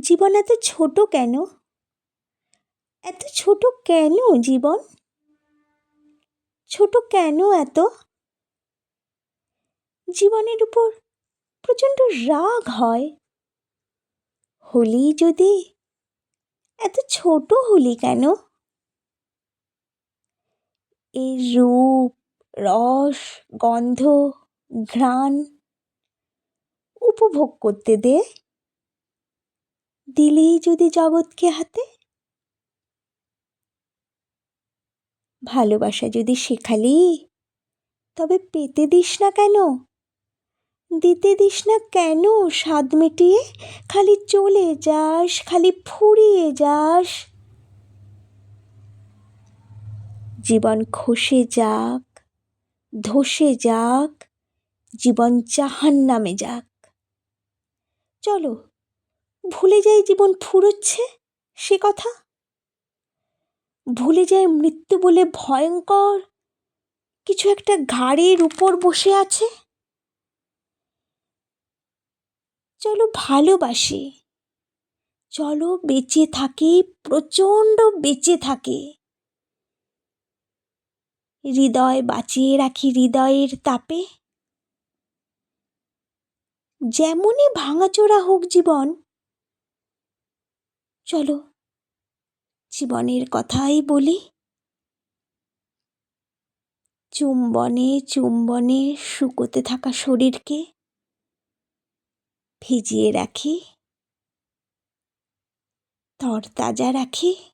জীবন এত ছোট কেন? এত ছোট কেন জীবন? ছোট কেন এত? জীবনের উপর প্রচণ্ড রাগ হয়। হলি যদি, এত ছোট হলি কেন? এই রূপ, রস, গন্ধ, ঘ্রাণ উপভোগ করতে দে। দিলেই যদি জগৎকে হাতে। ভালোবাসা যদি শেখালি, তবে পেতে দিস না কেন? দিতে দিস না কেন স্বাদ মিটিয়ে? খালি চলে যাস, খালি ফুরিয়ে যাস। জীবন খসে যাক, ধসে যাক, জীবন জাহান্নামে যাক। চলো ভুলে যাই জীবন ফুরোচ্ছে সে কথা। ভুলে যাই মৃত্যু বলে ভয়ঙ্কর কিছু একটা ঘাড়ের উপর বসে আছে। চলো ভালোবাসি, চলো বেঁচে থাকি, প্রচণ্ড বেঁচে থাকি। হৃদয় বাঁচিয়ে রাখি হৃদয়ের তাপে। যেমনই ভাঙাচোরা হোক জীবন, চলো জীবনের কথাই বলি। চুম্বনে চুম্বনে শুকোতে থাকা শরীরকে ভিজিয়ে রাখি, তরতাজা রাখি।